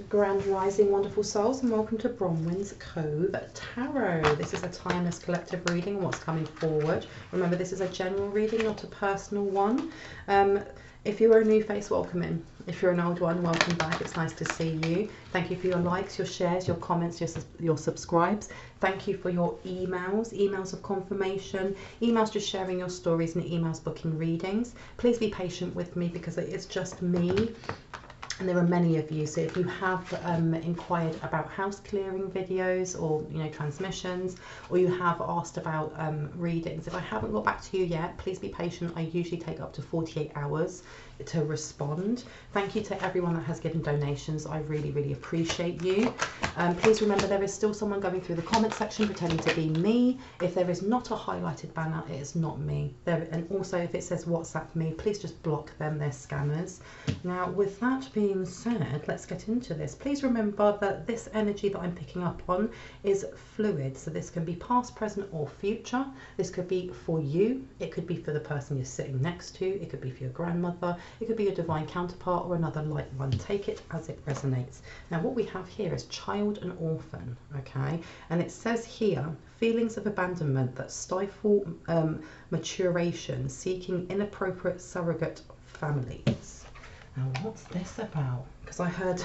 Grand Rising, wonderful souls, and welcome to Bronwen's Cove Tarot. This is a timeless collective reading, what's coming forward. Remember, this is a general reading, not a personal one. If you're a new face, welcome in. If you're an old one, welcome back. It's nice to see you. Thank you for your likes, your shares, your comments, your subscribes. Thank you for your emails of confirmation, emails just sharing your stories, and emails booking readings. Please be patient with me because it is just me. And there are many of you, so if you have inquired about house clearing videos or transmissions, or you have asked about readings, if I haven't got back to you yet, please be patient. I usually take up to 48 hours to respond. Thank you to everyone that has given donations. I really, really appreciate you. Please remember, there is still someone going through the comment section pretending to be me. If there is not a highlighted banner, it is not me. And also, if it says WhatsApp me, please just block them. They're scammers. Now, with that being said, let's get into this. Please remember that this energy that I'm picking up on is fluid. So this can be past, present, or future. This could be for you. It could be for the person you're sitting next to. It could be for your grandmother. It could be your divine counterpart or another light one. Take it as it resonates. Now, what we have here is child and orphan, okay? And it says here, feelings of abandonment that stifle maturation, seeking inappropriate surrogate families. Now, what's this about? Because I heard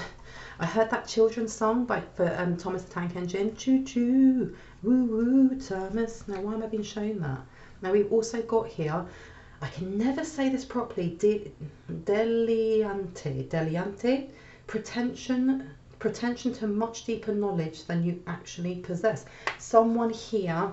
that children's song for Thomas the Tank Engine. Choo choo, woo woo, Thomas. Now, why am I being shown that? Now, we've also got here, I can never say this properly, deliante, pretension to much deeper knowledge than you actually possess. Someone here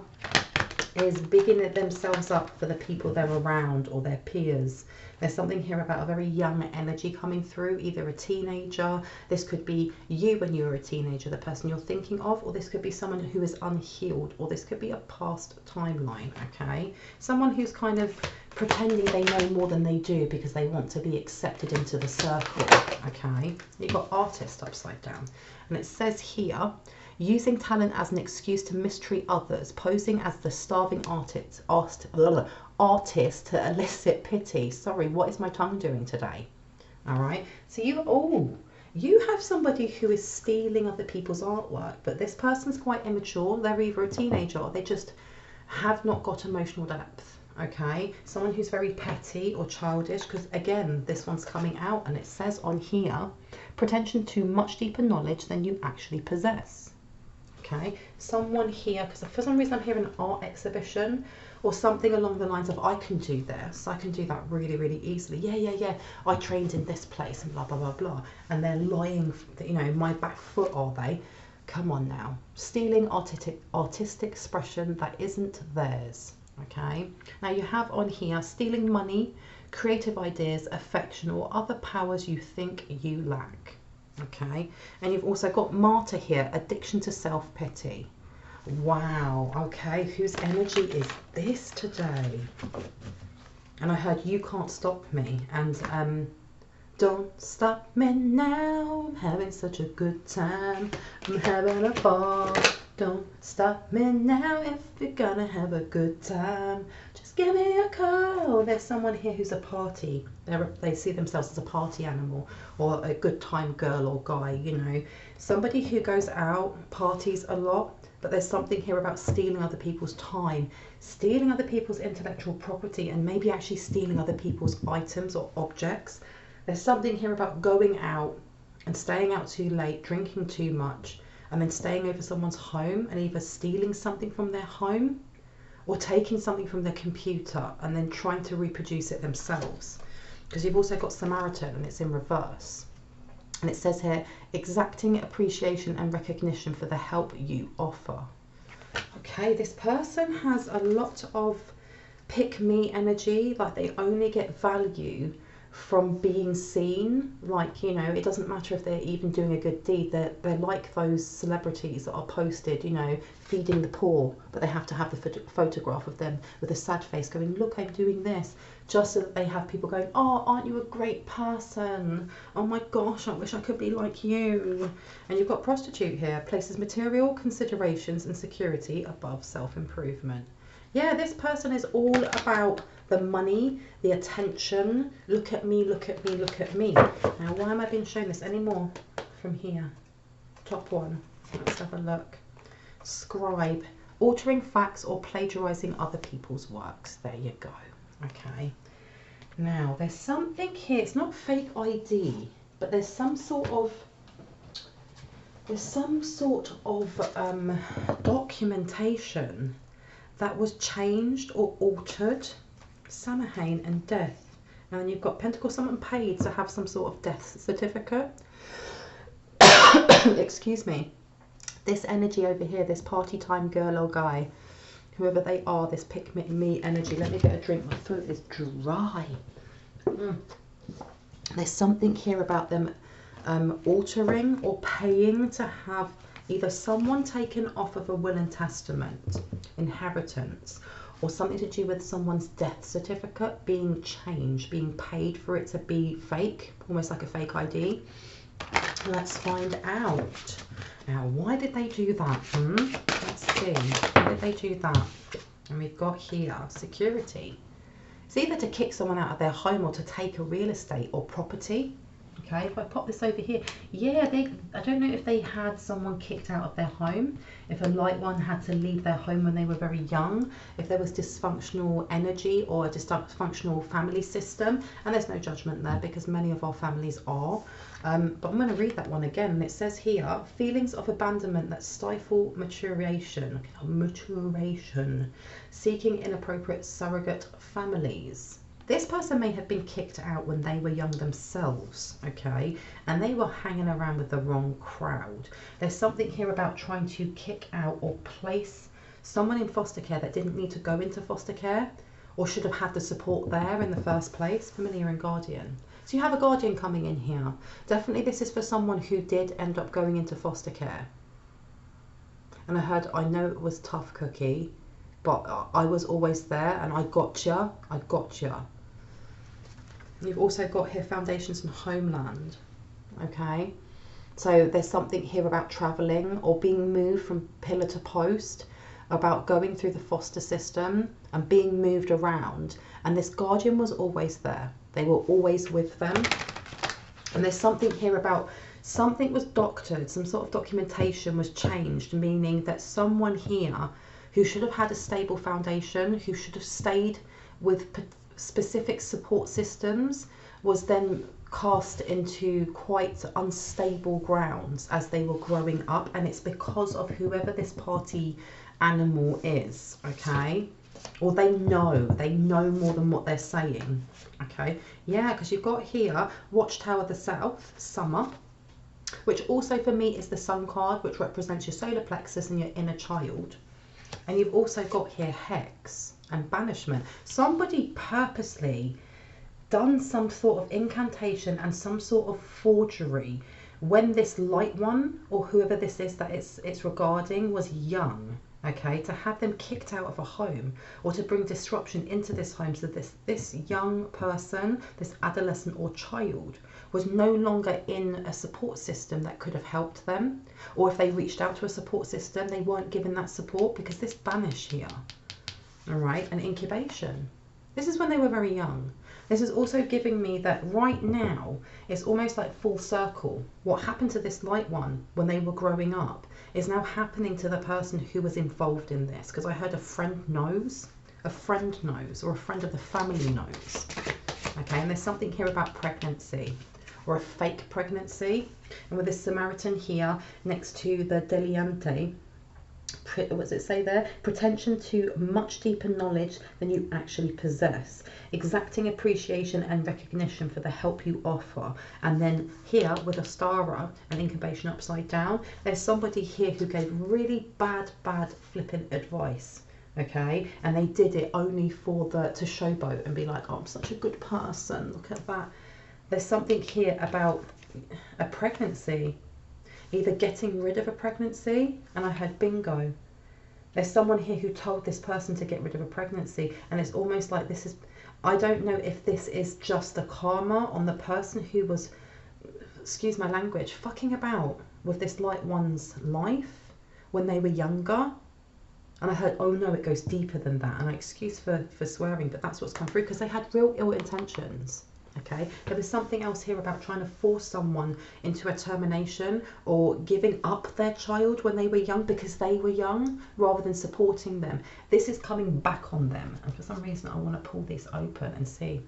is bigging themselves up for the people they're around or their peers. There's something here about a very young energy coming through, either a teenager. This could be you when you were a teenager, the person you're thinking of, or this could be someone who is unhealed, or this could be a past timeline, okay? Someone who's kind of pretending they know more than they do because they want to be accepted into the circle, okay? You've got artist upside down. And it says here, using talent as an excuse to mistreat others, posing as the starving artist to elicit pity. Sorry, what is my tongue doing today? All right, so you have somebody who is stealing other people's artwork, but this person's quite immature. They're either a teenager or they just have not got emotional depth, okay? Someone who's very petty or childish, because again, this one's coming out and it says on here, pretension to much deeper knowledge than you actually possess. Okay, someone here, because for some reason I'm hearing an art exhibition or something along the lines of, I can do this, I can do that really, really easily. Yeah, I trained in this place and blah, blah, blah, blah. And they're lying, my back foot, are they? Come on now. Stealing artistic expression that isn't theirs, okay? Now you have on here, stealing money, creative ideas, affection, or other powers you think you lack. Okay, and you've also got martyr here, addiction to self-pity. Wow, okay, whose energy is this today? And I heard you can't stop me, and don't stop me now, I'm having such a good time, I'm having a ball. Don't stop me now if you're gonna have a good time. Just give me a call. There's someone here who's a party. They see themselves as a party animal or a good time girl or guy, Somebody who goes out, parties a lot, but there's something here about stealing other people's time, stealing other people's intellectual property, and maybe actually stealing other people's items or objects. There's something here about going out and staying out too late, drinking too much, and then staying over someone's home and either stealing something from their home or taking something from their computer and then trying to reproduce it themselves. Because you've also got Samaritan and it's in reverse. And it says here, exacting appreciation and recognition for the help you offer. Okay, this person has a lot of pick-me energy, like they only get value from being seen. Like, it doesn't matter if they're even doing a good deed. They're like those celebrities that are posted, feeding the poor, but they have to have the photograph of them with a sad face going, look, I'm doing this, just so that they have people going, oh, aren't you a great person? Oh my gosh, I wish I could be like you. And you've got prostitute here, places material considerations and security above self-improvement. Yeah, this person is all about the money, the attention. Look at me, look at me, look at me. Now, why am I being shown this anymore? from here? Top one. Let's have a look. Scribe. Altering facts or plagiarizing other people's works. There you go. Okay. Now, there's something here. It's not fake ID, but there's some sort of documentation that was changed or altered. Samhain and death. And then you've got Pentacle, someone paid to have some sort of death certificate. Excuse me. This energy over here, this party time girl or guy, whoever they are, this pick me energy. Let me get a drink. My throat is dry. There's something here about them altering or paying to have either someone taken off of a will and testament, inheritance, or something to do with someone's death certificate being changed, being paid for it to be fake, almost like a fake ID. Let's find out. Now, why did they do that? Let's see. Why did they do that? And we've got here security. It's either to kick someone out of their home or to take a real estate or property. Okay, if I pop this over here, yeah, I don't know if they had someone kicked out of their home, if a light one had to leave their home when they were very young, if there was dysfunctional energy or a dysfunctional family system, and there's no judgment there because many of our families are. But I'm going to read that one again, and it says here, feelings of abandonment that stifle maturation, seeking inappropriate surrogate families. This person may have been kicked out when they were young themselves, okay, and they were hanging around with the wrong crowd. There's something here about trying to kick out or place someone in foster care that didn't need to go into foster care or should have had the support there in the first place, familiar and guardian. So you have a guardian coming in here. Definitely this is for someone who did end up going into foster care. And I know it was tough, Cookie, but I was always there and I gotcha. You've also got here foundations and homeland, okay? So there's something here about traveling or being moved from pillar to post, about going through the foster system and being moved around. And this guardian was always there. They were always with them. And there's something here about something was doctored, some sort of documentation was changed, meaning that someone here who should have had a stable foundation, who should have stayed with specific support systems, was then cast into quite unstable grounds as they were growing up, and it's because of whoever this party animal is, okay? Or they know more than what they're saying, okay? Yeah, because you've got here Watchtower of the South, summer, which also for me is the sun card, which represents your solar plexus and your inner child. And you've also got here hex and banishment. Somebody purposely done some sort of incantation and some sort of forgery when this light one, or whoever this is that it's regarding, was young, okay, to have them kicked out of a home or to bring disruption into this home, so this young person, this adolescent or child, was no longer in a support system that could have helped them, or if they reached out to a support system, they weren't given that support because this banish here, all right, and incubation. This is when they were very young. This is also giving me that right now it's almost like full circle. What happened to this light one when they were growing up is now happening to the person who was involved in this, because I heard a friend knows, or a friend of the family knows. Okay, and there's something here about pregnancy or a fake pregnancy. And with this Samaritan here next to the Deliante, what does it say there? Pretension to much deeper knowledge than you actually possess, exacting appreciation and recognition for the help you offer. And then here with Ostara and incubation upside down, there's somebody here who gave really bad flippant advice, okay, and they did it only for to showboat and be like, oh, I'm such a good person, look at that. There's something here about a pregnancy, either getting rid of a pregnancy, and I heard bingo. There's someone here who told this person to get rid of a pregnancy, and it's almost like this is, I don't know if this is just a karma on the person who was, excuse my language, fucking about with this light one's life when they were younger. And I heard, oh no, it goes deeper than that. And I excuse for swearing, but that's what's come through, because they had real ill intentions. Okay, there was something else here about trying to force someone into a termination or giving up their child when they were young because they were young rather than supporting them. This is coming back on them, and for some reason I want to pull this open and see.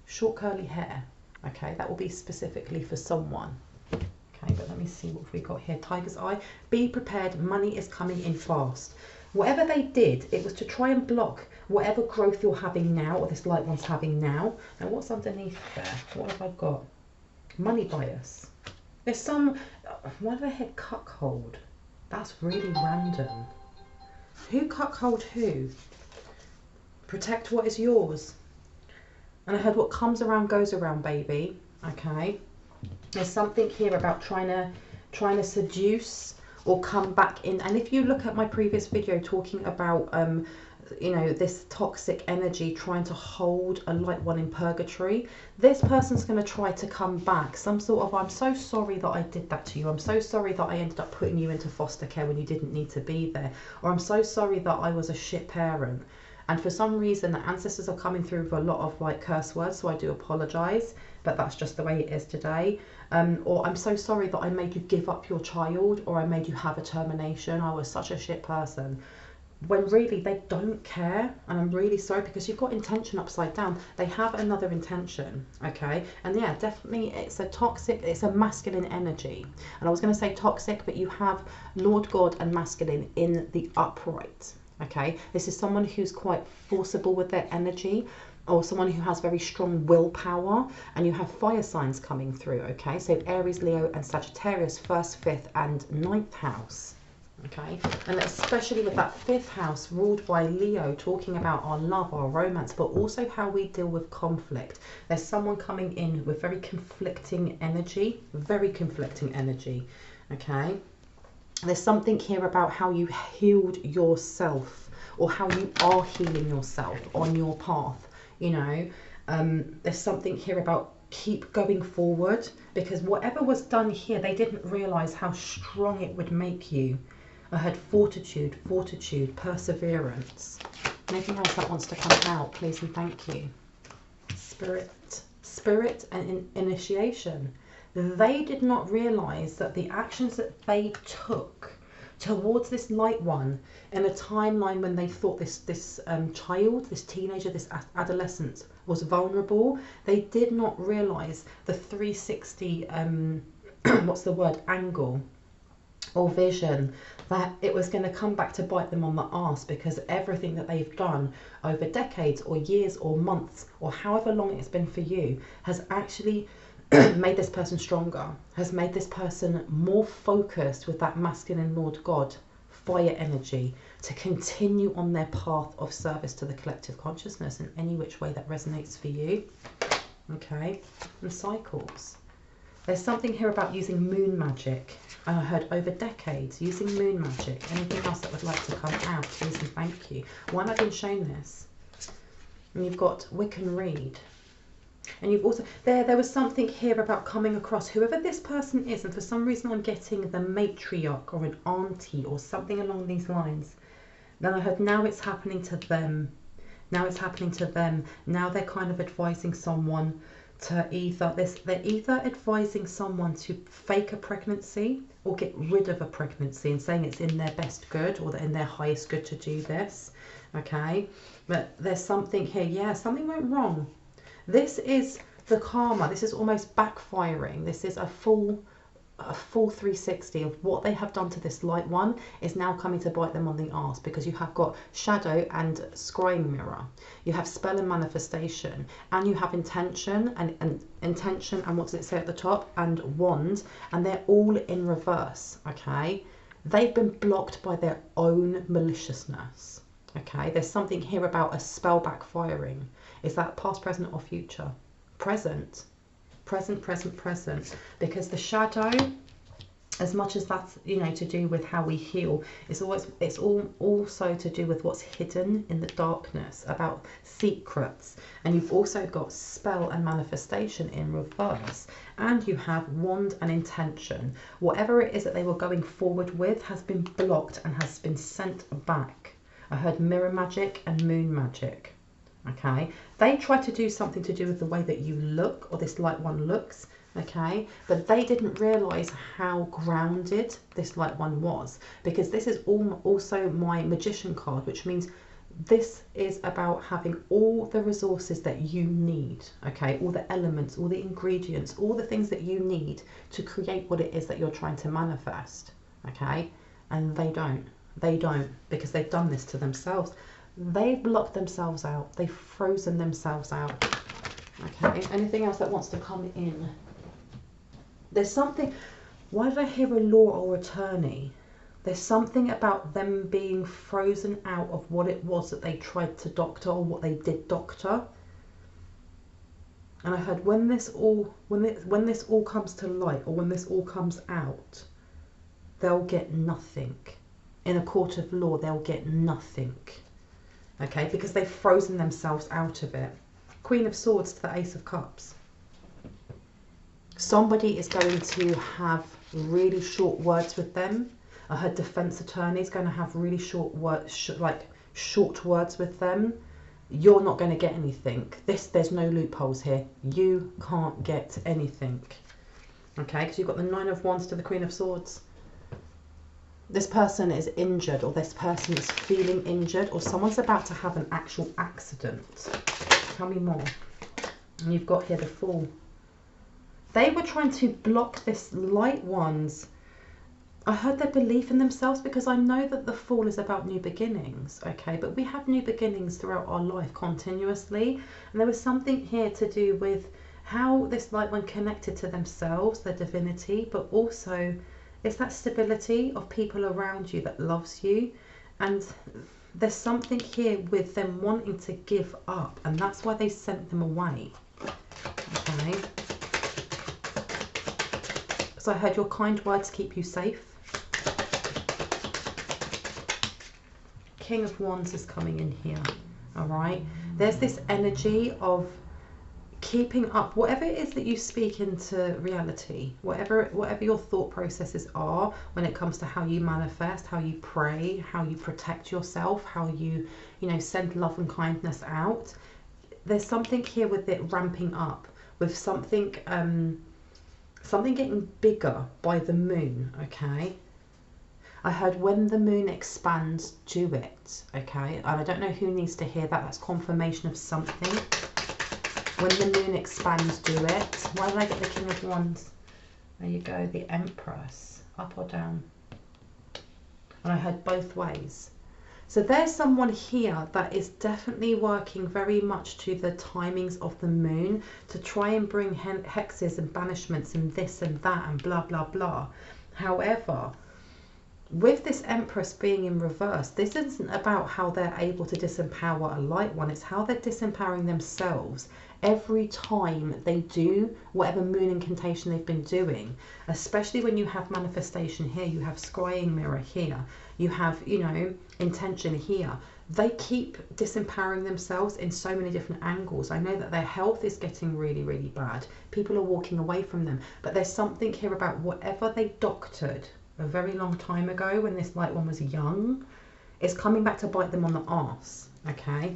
Short curly hair. Okay, that will be specifically for someone. Okay, but let me see what we got here. Tiger's eye. Be prepared, money is coming in fast. Whatever they did, it was to try and block whatever growth you're having now, or this light one's having now. Now, what's underneath there? What have I got? Money bias. There's some, why do they hit cuckold? That's really random. Who cuckold who? Protect what is yours. And I heard what comes around goes around, baby. Okay. There's something here about trying to seduce or come back in. And if you look at my previous video talking about you know, this toxic energy trying to hold a light one in purgatory, this person's going to try to come back. Some sort of, I'm so sorry that I did that to you. I'm so sorry that I ended up putting you into foster care when you didn't need to be there. Or I'm so sorry that I was a shit parent. And for some reason, the ancestors are coming through with a lot of like curse words, so I do apologise, but that's just the way it is today. Or I'm so sorry that I made you give up your child, or I made you have a termination. I was such a shit person. When really they don't care, and I'm really sorry because you've got intention upside down. They have another intention, okay? And yeah, definitely it's a toxic, it's a masculine energy. And I was going to say toxic, but you have Lord God and masculine in the upright. Okay, this is someone who's quite forcible with their energy, or someone who has very strong willpower, and you have fire signs coming through. Okay, so Aries, Leo and Sagittarius, 1st, 5th and 9th house. Okay, and especially with that 5th house ruled by Leo, talking about our love, our romance, but also how we deal with conflict. There's someone coming in with very conflicting energy, okay. There's something here about how you healed yourself, or how you are healing yourself on your path, you know. There's something here about keep going forward, because whatever was done here, they didn't realise how strong it would make you. I heard fortitude, perseverance. Anything else that wants to come out, please and thank you. Spirit and initiation. They did not realise that the actions that they took towards this light one in a timeline when they thought this child, this teenager, this adolescent was vulnerable, they did not realise the 360 what's the word, angle or vision, that it was going to come back to bite them on the arse, because everything that they've done over decades or years or months or however long it's been for you has actually made this person stronger, has made this person more focused with that masculine Lord God fire energy to continue on their path of service to the collective consciousness in any which way that resonates for you. Okay, and cycles. There's something here about using moon magic. I heard over decades, using moon magic. Anything else that would like to come out, please and thank you. Why have I been shown this? And you've got Wiccan Reed. And you've also, there was something here about coming across whoever this person is, and for some reason I'm getting the matriarch or an auntie or something along these lines. Then I heard now it's happening to them. Now it's happening to them. Now they're kind of advising someone to they're either advising someone to fake a pregnancy or get rid of a pregnancy, and saying it's in their best good or in their highest good to do this. Okay, but there's something here, yeah, something went wrong. This is the karma. This is almost backfiring. This is a full 360 of what they have done to this light one is now coming to bite them on the arse, because you have got shadow and scrying mirror, you have spell and manifestation, and you have intention and intention, and what does it say at the top, and wand, and they're all in reverse. Okay, they've been blocked by their own maliciousness. Okay, there's something here about a spell backfiring. Is that past, present or future? Present, because the shadow, as much as that's, you know, to do with how we heal, it's also to do with what's hidden in the darkness, about secrets. And you've also got spell and manifestation in reverse, and you have wand and intention. Whatever it is that they were going forward with has been blocked and has been sent back. I heard mirror magic and moon magic. Okay, they try to do something to do with the way that you look, or this light one looks. Okay, but they didn't realize how grounded this light one was, because this is also my magician card, which means this is about having all the resources that you need. Okay, all the elements, all the ingredients, all the things that you need to create what it is that you're trying to manifest. Okay, and they don't, because they've done this to themselves. They've blocked themselves out. They've frozen themselves out. Okay, anything else that wants to come in? There's something, why did I hear a law or attorney? There's something about them being frozen out of what it was that they tried to doctor, or what they did doctor. And I heard when this all comes to light, or when this all comes out, they'll get nothing. In a court of law, they'll get nothing. Okay, because they've frozen themselves out of it. Queen of Swords to the Ace of Cups. Somebody is going to have really short words with them. I heard defense attorney is going to have really short words, short words with them. You're not going to get anything. There's no loopholes here. You can't get anything. Okay, because you've got the Nine of Wands to the Queen of Swords. This person is injured, or this person is feeling injured, or someone's about to have an actual accident. Tell me more. And you've got here the Fool. They were trying to block this light one's, I heard, their belief in themselves, because I know that the Fool is about new beginnings, okay? But we have new beginnings throughout our life continuously. And there was something here to do with how this light one connected to themselves, their divinity, but also it's that stability of people around you that loves you. And there's something here with them wanting to give up, and that's why they sent them away. Okay. So I heard your kind words keep you safe. King of Wands is coming in here. All right. There's this energy of keeping up whatever it is that you speak into reality, whatever your thought processes are when it comes to how you manifest, how you pray, how you protect yourself, how you send love and kindness out. There's something here with it ramping up, with something getting bigger by the moon. Okay, I heard when the moon expands, do it. Okay, and I don't know who needs to hear that. That's confirmation of something. When the moon expands, do it. Why did I get the King of Wands? There you go, the Empress. Up or down? And I heard both ways. So there's someone here that is definitely working very much to the timings of the moon to try and bring hexes and banishments and this and that and blah, blah, blah. However, with this Empress being in reverse, this isn't about how they're able to disempower a light one. It's how they're disempowering themselves every time they do whatever moon incantation they've been doing. Especially when you have manifestation here, you have scrying mirror here, you have, intention here. They keep disempowering themselves in so many different angles. I know that their health is getting really, really bad. People are walking away from them. But there's something here about whatever they doctored a very long time ago when this light one was young, it's coming back to bite them on the arse. Okay,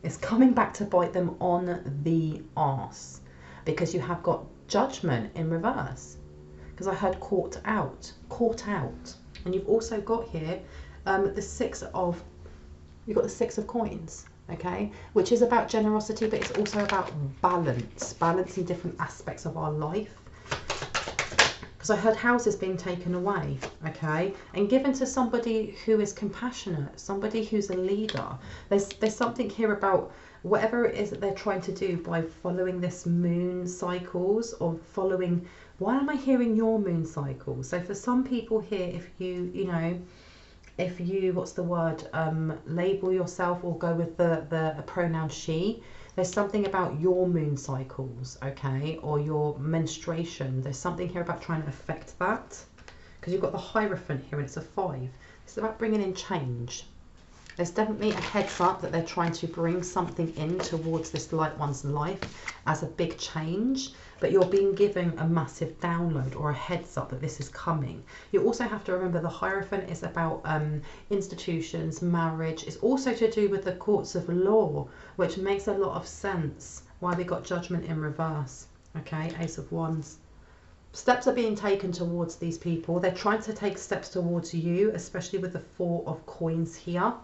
it's coming back to bite them on the arse, because you have got Judgment in reverse, because I heard caught out, and you've also got here the Six of Coins. Okay, which is about generosity, but it's also about balancing different aspects of our life. Because I heard houses being taken away, okay, and given to somebody who is compassionate, somebody who's a leader. There's something here about whatever it is that they're trying to do by following this moon cycles, or following. Why am I hearing your moon cycles? So for some people here, if you label yourself or go with the pronoun she, there's something about your moon cycles, okay, or your menstruation. There's something here about trying to affect that, because you've got the Hierophant here and it's a 5. It's about bringing in change. There's definitely a heads up that they're trying to bring something in towards this light one's life as a big change, but you're being given a massive download or a heads up that this is coming. You also have to remember the Hierophant is about institutions, marriage. It's also to do with the courts of law, which makes a lot of sense why we got Judgment in reverse. Okay, Ace of Wands. Steps are being taken towards these people. They're trying to take steps towards you, especially with the Four of Coins here.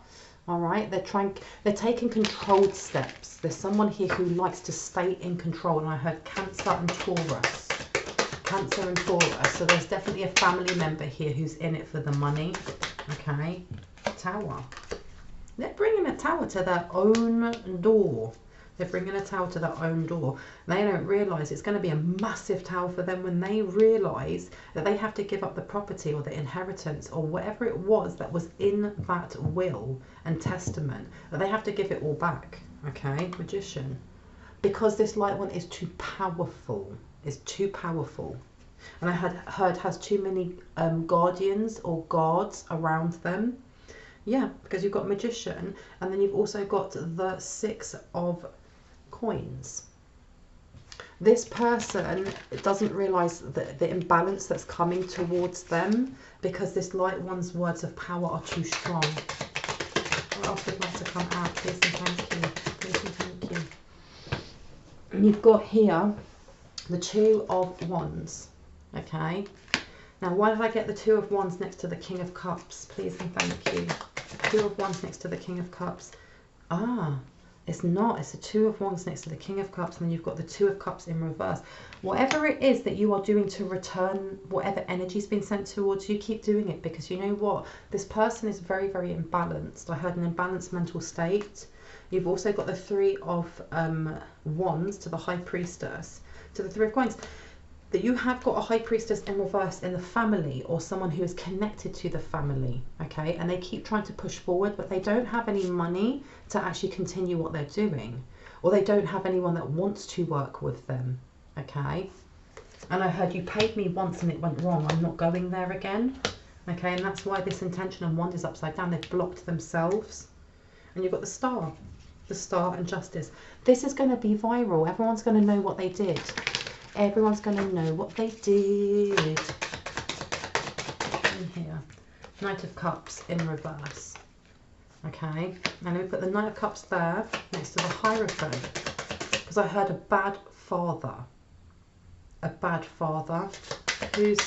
All right, they're taking controlled steps. There's someone here who likes to stay in control, and I heard Cancer and Taurus. Cancer and Taurus. So there's definitely a family member here who's in it for the money. Okay, Tower. They're bringing a tower to their own door. They're bringing a tower to their own door. They don't realise it's going to be a massive tower for them when they realise that they have to give up the property or the inheritance or whatever it was that was in that will and testament, that they have to give it all back. Okay, Magician. Because this light one is too powerful. It's too powerful. And I heard has too many guardians or guards around them. Yeah, because you've got Magician, and then you've also got the Six of Coins. This person doesn't realise the imbalance that's coming towards them because this light one's words of power are too strong. What else would like to come out? Please and thank you. Please and thank you. And you've got here the Two of Wands. Okay. Now, why did I get the Two of Wands next to the King of Cups? Please and thank you. Two of Wands next to the King of Cups. Ah, it's not. It's the Two of Wands next to the King of Cups, and then you've got the Two of Cups in reverse. Whatever it is that you are doing to return whatever energy's been sent towards you, keep doing it, because you know what? This person is very, very imbalanced. I heard an imbalanced mental state. You've also got the Three of Wands to the High Priestess, to the Three of Coins. That you have got a High Priestess in reverse in the family, or someone who is connected to the family, okay? And they keep trying to push forward, but they don't have any money to actually continue what they're doing, or they don't have anyone that wants to work with them, okay? And I heard you paid me once and it went wrong. I'm not going there again, okay? And that's why this intention and wand is upside down. They've blocked themselves. And you've got the Star and Justice. This is going to be viral. Everyone's going to know what they did. Everyone's going to know what they did. In here, Knight of Cups in reverse. Okay, and we've got the Knight of Cups there next to the Hierophant, because I heard a bad father. A bad father. Who's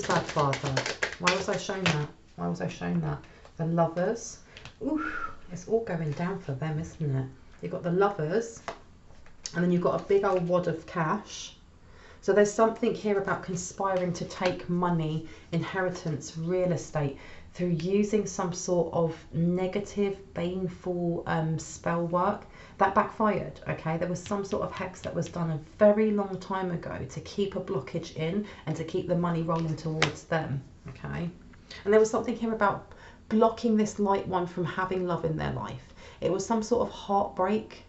bad father? Why was I shown that? Why was I shown that? The Lovers. Oof, it's all going down for them, isn't it? You've got the Lovers. And then you've got a big old wad of cash. So there's something here about conspiring to take money, inheritance, real estate, through using some sort of negative, baneful spell work. That backfired, okay? There was some sort of hex that was done a very long time ago to keep a blockage in and to keep the money rolling towards them, okay? And there was something here about blocking this light one from having love in their life. It was some sort of heartbreak.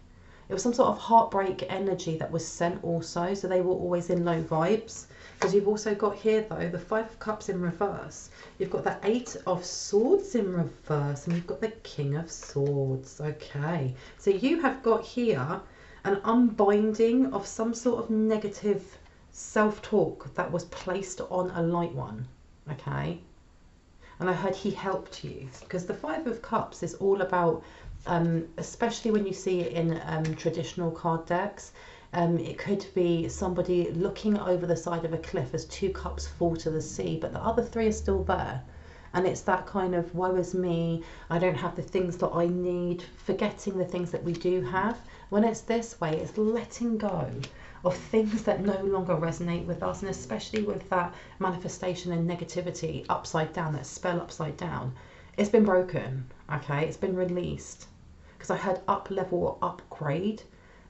It was some sort of heartbreak energy that was sent also, so they were always in low vibes. Because you've also got here, though, the Five of Cups in reverse. You've got the Eight of Swords in reverse, and you've got the King of Swords. Okay, so you have got here an unbinding of some sort of negative self-talk that was placed on a light one, okay? And I heard he helped you, because the Five of Cups is all about... especially when you see it in traditional card decks, it could be somebody looking over the side of a cliff as two cups fall to the sea, but the other three are still there. And it's that kind of woe is me, I don't have the things that I need, forgetting the things that we do have. When it's this way, it's letting go of things that no longer resonate with us, and especially with that manifestation and negativity upside down, that spell upside down. It's been broken, okay? It's been released. Because I heard up level or upgrade.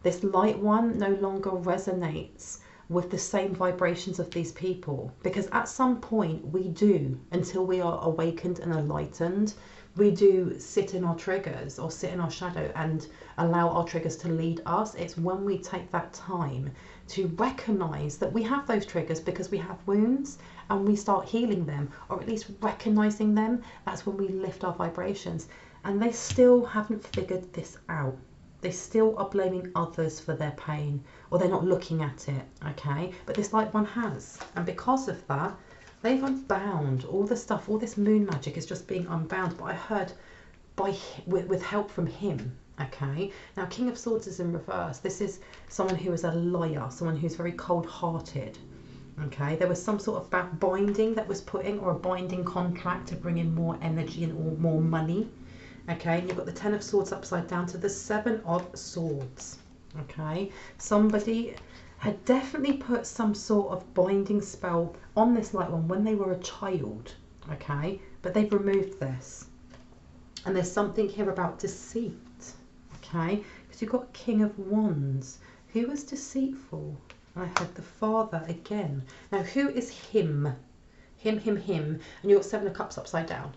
This light one no longer resonates with the same vibrations of these people, because at some point we do, until we are awakened and enlightened, we do sit in our triggers or sit in our shadow and allow our triggers to lead us. It's when we take that time to recognize that we have those triggers because we have wounds, and we start healing them, or at least recognizing them. That's when we lift our vibrations. and they still haven't figured this out. They still are blaming others for their pain, or they're not looking at it, okay? But this light one has, and because of that, they've unbound all the stuff. All this moon magic is just being unbound. But I heard with help from him, okay? Now, King of Swords is in reverse. This is someone who is a liar, someone who's very cold-hearted, okay? There was some sort of binding that was put in, or a binding contract to bring in more energy and more money. Okay, and you've got the Ten of Swords upside down to the Seven of Swords. Okay, somebody had definitely put some sort of binding spell on this light one when they were a child. Okay, but they've removed this. And there's something here about deceit. Okay, because you've got King of Wands. Who was deceitful? I had the Father again. Now, who is him? Him. And you've got Seven of Cups upside down.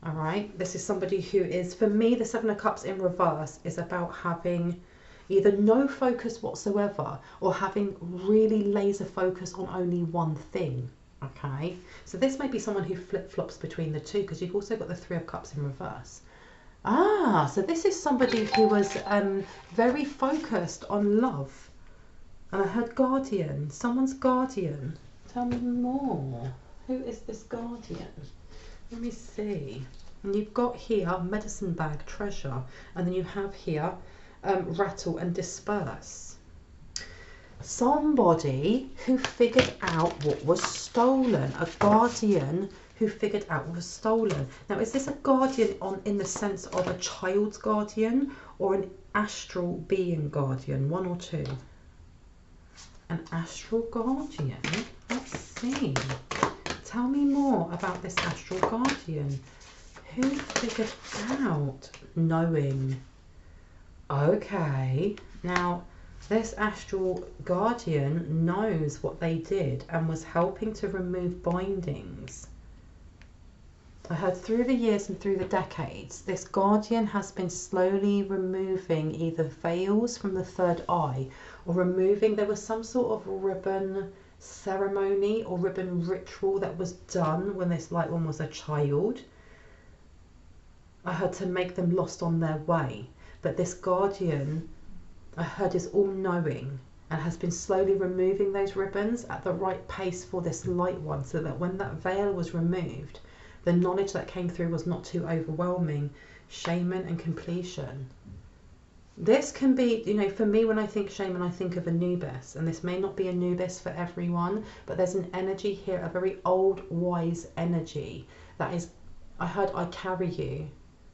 All right, this is somebody who is, for me, the Seven of Cups in reverse is about having either no focus whatsoever or having really laser focus on only one thing. Okay, so this may be someone who flip-flops between the two, because you've also got the Three of Cups in reverse. So this is somebody who was very focused on love. And I heard guardian, someone's guardian. Tell me more. Who is this guardian? Let me see. And you've got here medicine bag, treasure, and then you have here rattle and disperse. Somebody who figured out what was stolen, a guardian who figured out what was stolen. Now, is this a guardian in the sense of a child's guardian or an astral being guardian? One or two? An astral guardian? Let's see. Tell me more about this astral guardian. Who figured out knowing? Okay, now this astral guardian knows what they did and was helping to remove bindings. I heard through the years and through the decades, this guardian has been slowly removing either veils from the third eye, or removing, there was some sort of ribbon ceremony or ribbon ritual that was done when this light one was a child. I heard to make them lost on their way. But this guardian, I heard, is all-knowing and has been slowly removing those ribbons at the right pace for this light one, so that when that veil was removed, the knowledge that came through was not too overwhelming. Shaman and completion. This can be, you know, for me, when I think shaman, I think of Anubis, and this may not be Anubis for everyone, but there's an energy here, a very old, wise energy that is, I heard, I carry you.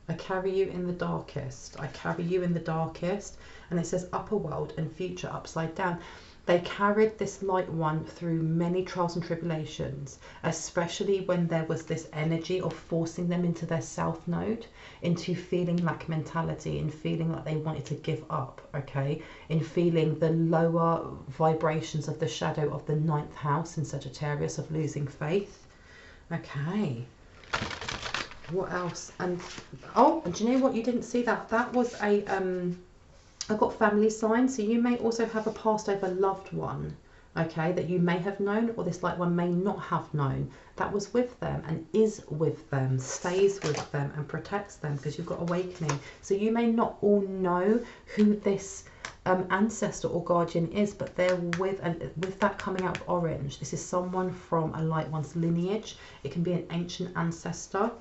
I carry you in the darkest. I carry you in the darkest. And it says upper world and future upside down. They carried this light one through many trials and tribulations, especially when there was this energy of forcing them into their south node, into feeling lack mentality, and feeling like they wanted to give up, okay? In feeling the lower vibrations of the shadow of the 9th house in Sagittarius of losing faith. Okay. What else? And oh, do you know what? You didn't see that. That was a I've got family signs, so you may also have a passed over loved one, okay, that you may have known, or this light one may not have known, that was with them and is with them, stays with them and protects them, because you've got awakening. So you may not all know who this ancestor or guardian is, but they're with, and with that coming out of orange, this is someone from a light one's lineage. It can be an ancient ancestor.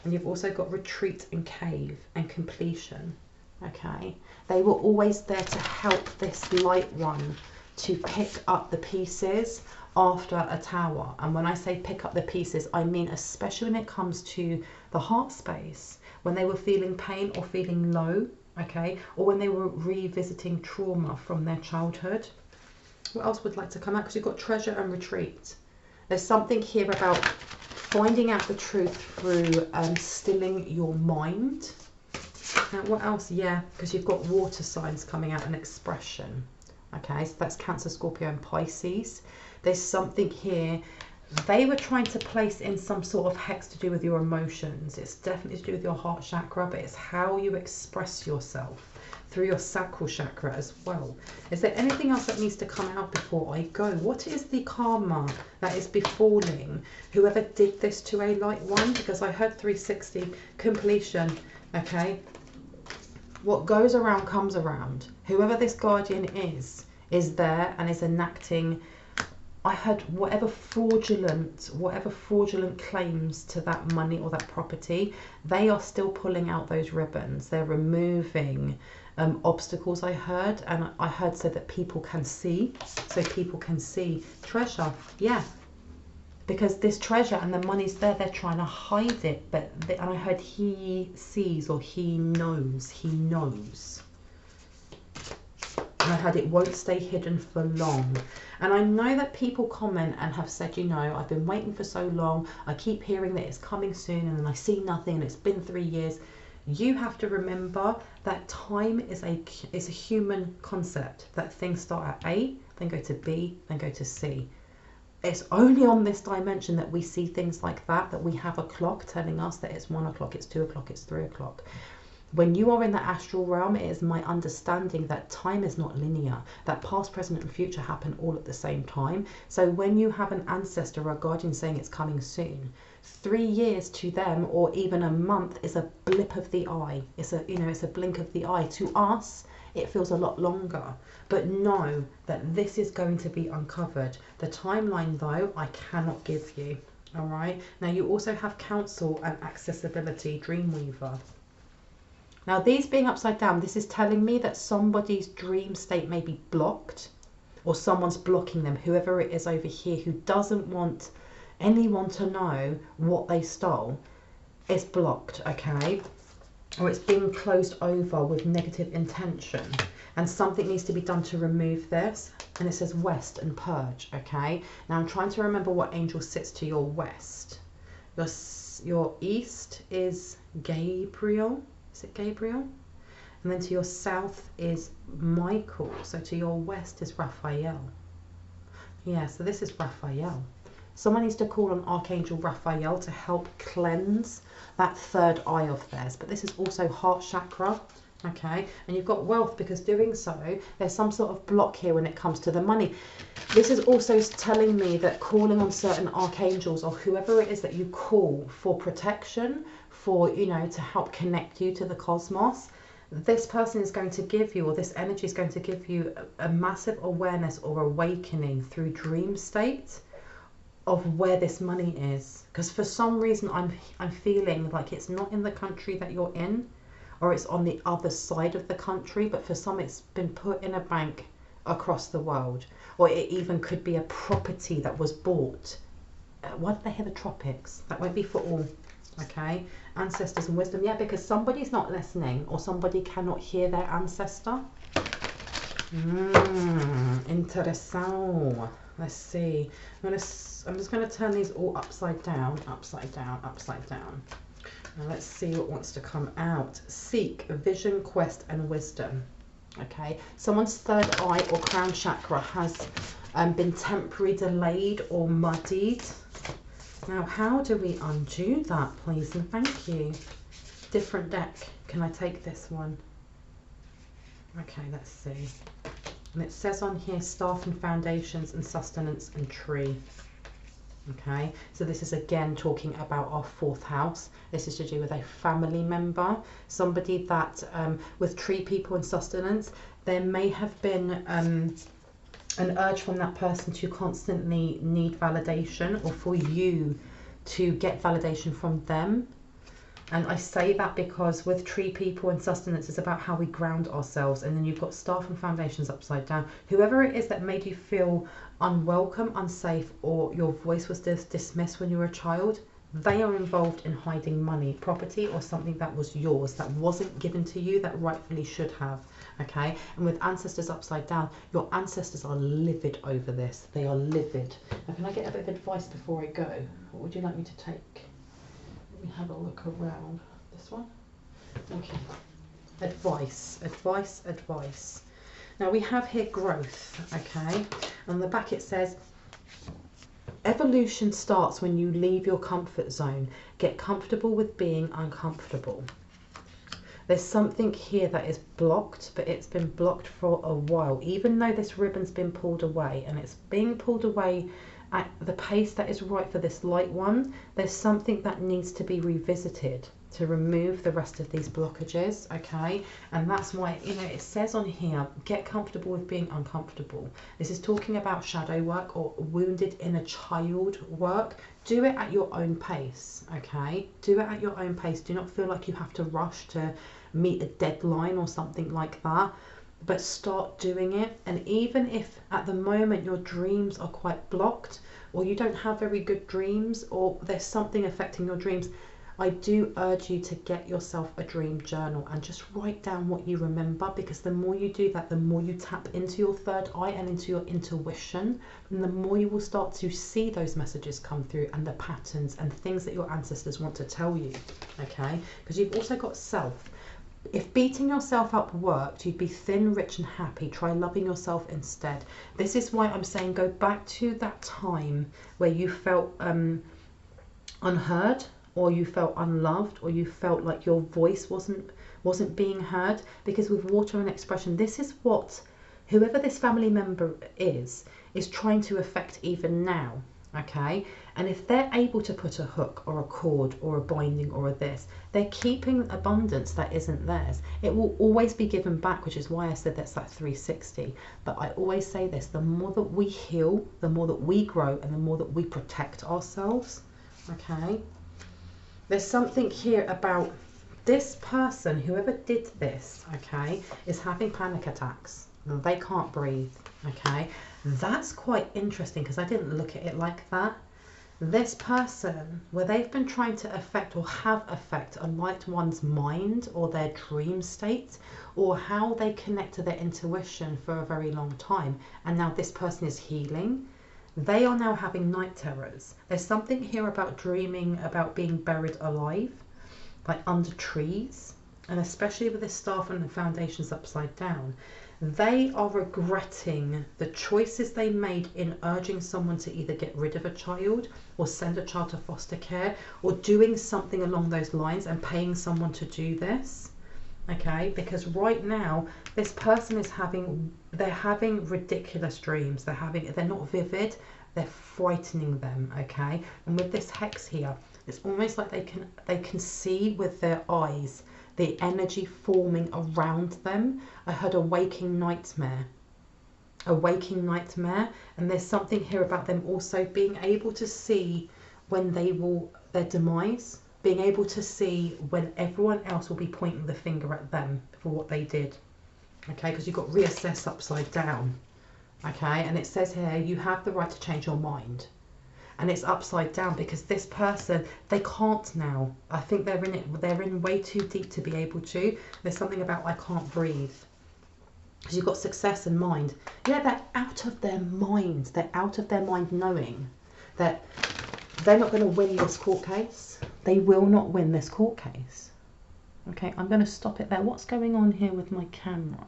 And you've also got retreat and cave and completion. Okay, they were always there to help this light one to pick up the pieces after a tower. And when I say pick up the pieces, I mean especially when it comes to the heart space, when they were feeling pain or feeling low, okay, or when they were revisiting trauma from their childhood. What else would like to come out? Because you've got treasure and retreat. There's something here about finding out the truth through stilling your mind. Now, what else? Yeah, because you've got water signs coming out and expression. Okay, so that's Cancer, Scorpio and Pisces. There's something here. They were trying to place in some sort of hex to do with your emotions. It's definitely to do with your heart chakra, but it's how you express yourself through your sacral chakra as well. Is there anything else that needs to come out before I go? What is the karma that is befalling whoever did this to a light one? Because I heard 360 completion. Okay, what goes around comes around. Whoever this guardian is there and is enacting, I heard whatever fraudulent claims to that money or that property, they are still pulling out those ribbons. They're removing obstacles, I heard, and I heard so that people can see. So people can see treasure, yeah. Because this treasure and the money's there, they're trying to hide it. But and I heard he sees or he knows. And I heard it won't stay hidden for long. And I know that people comment and have said, you know, I've been waiting for so long. I keep hearing that it's coming soon and then I see nothing and it's been 3 years. You have to remember that time is a human concept. That things start at A, then go to B, then go to C. It's only on this dimension that we see things like that, that we have a clock telling us that it's 1 o'clock, it's 2 o'clock, it's 3 o'clock. When you are in the astral realm, it is my understanding that time is not linear, that past, present and future happen all at the same time. So when you have an ancestor or a guardian saying it's coming soon, 3 years to them or even a month is a blip of the eye. It's a blink of the eye. To us, it feels a lot longer. But know that this is going to be uncovered. The timeline, though, I cannot give you. All right. Now, you also have counsel and accessibility, Dreamweaver. Now, these being upside down, this is telling me that somebody's dream state may be blocked, or someone's blocking them, whoever it is over here who doesn't want anyone to know what they stole. Is blocked, okay? Or it's being closed over with negative intention. And something needs to be done to remove this. And it says west and purge, okay? Now I'm trying to remember what angel sits to your west. Your east is Gabriel. Is it Gabriel? And then to your south is Michael. So to your west is Raphael. Yeah, so this is Raphael. Someone needs to call on Archangel Raphael to help cleanse that third eye of theirs. But this is also heart chakra. Okay, and you've got wealth, because doing so, there's some sort of block here when it comes to the money. This is also telling me that calling on certain archangels or whoever it is that you call for protection, for, you know, to help connect you to the cosmos, this person is going to give you, or this energy is going to give you a massive awareness or awakening through dream state of where this money is. Because for some reason I'm feeling like it's not in the country that you're in, or it's on the other side of the country, but for some it's been put in a bank across the world, or it even could be a property that was bought. Why did they hear the tropics? That won't be for all. Okay, ancestors and wisdom. Yeah, because somebody's not listening, or somebody cannot hear their ancestor. Interessant. Let's see. I'm just going to turn these all upside down, upside down, upside down. Now let's see what wants to come out. Seek, vision, quest and wisdom. Okay, someone's third eye or crown chakra has been temporarily delayed or muddied. Now, how do we undo that, please? And thank you. Different deck. Can I take this one? Okay, let's see. And it says on here, staff and foundations and sustenance and tree. Okay, so this is again talking about our fourth house. This is to do with a family member, somebody that with tree, people and sustenance, there may have been an urge from that person to constantly need validation, or for you to get validation from them. And I say that because with tree, people and sustenance, it's about how we ground ourselves. And then you've got staff and foundations upside down. Whoever it is that made you feel unwelcome, unsafe, or your voice was dismissed when you were a child, they are involved in hiding money, property, or something that was yours, that wasn't given to you, that rightfully should have. Okay, and with ancestors upside down, your ancestors are livid over this. They are livid. Now, can I get a bit of advice before I go? What would you like me to take? Let me have a look around. This one? Okay. Advice, advice, advice. Now we have here growth, okay? On the back it says, evolution starts when you leave your comfort zone. Get comfortable with being uncomfortable. There's something here that is blocked, but it's been blocked for a while. Even though this ribbon's been pulled away, and it's being pulled away at the pace that is right for this light one, there's something that needs to be revisited to remove the rest of these blockages, okay? And that's why, you know, it says on here, get comfortable with being uncomfortable. This is talking about shadow work or wounded inner child work. Do it at your own pace, okay? Do it at your own pace. Do not feel like you have to rush to meet a deadline or something like that, but start doing it. And even if at the moment your dreams are quite blocked, or you don't have very good dreams, or there's something affecting your dreams, I do urge you to get yourself a dream journal and just write down what you remember, because the more you do that, the more you tap into your third eye and into your intuition, and the more you will start to see those messages come through and the patterns and things that your ancestors want to tell you, okay? Because you've also got self. If beating yourself up worked, you'd be thin, rich and happy. Try loving yourself instead. This is why I'm saying go back to that time where you felt unheard, or you felt unloved, or you felt like your voice wasn't being heard. Because with water and expression, this is what whoever this family member is trying to affect even now, okay? And if they're able to put a hook or a cord or a binding or a this, they're keeping abundance that isn't theirs. It will always be given back, which is why I said that's that 360. But I always say this, the more that we heal, the more that we grow, and the more that we protect ourselves, okay? There's something here about this person, whoever did this, okay, is having panic attacks. They can't breathe, okay? That's quite interesting because I didn't look at it like that. This person, where they've been trying to affect or have affect a light one's mind or their dream state, or how they connect to their intuition for a very long time, and now this person is healing. They are now having night terrors. There's something here about dreaming about being buried alive, like under trees, and especially with this staff and the foundations upside down. They are regretting the choices they made in urging someone to either get rid of a child or send a child to foster care, or doing something along those lines and paying someone to do this, okay? Because right now this person is having ridiculous dreams. They're not vivid, they're frightening them, okay? And with this hex here, it's almost like they can see with their eyes the energy forming around them. I heard a waking nightmare, and there's something here about them also being able to see when their demise, being able to see when everyone else will be pointing the finger at them for what they did, okay? Because you've got reassess upside down, okay? And it says here, you have the right to change your mind. And it's upside down because this person, they can't now. I think they're in way too deep to be able to. There's something about I can't breathe. Because you've got success and mind. Yeah, they're out of their mind. They're out of their mind knowing that they're not going to win this court case. They will not win this court case. Okay, I'm going to stop it there. What's going on here with my camera?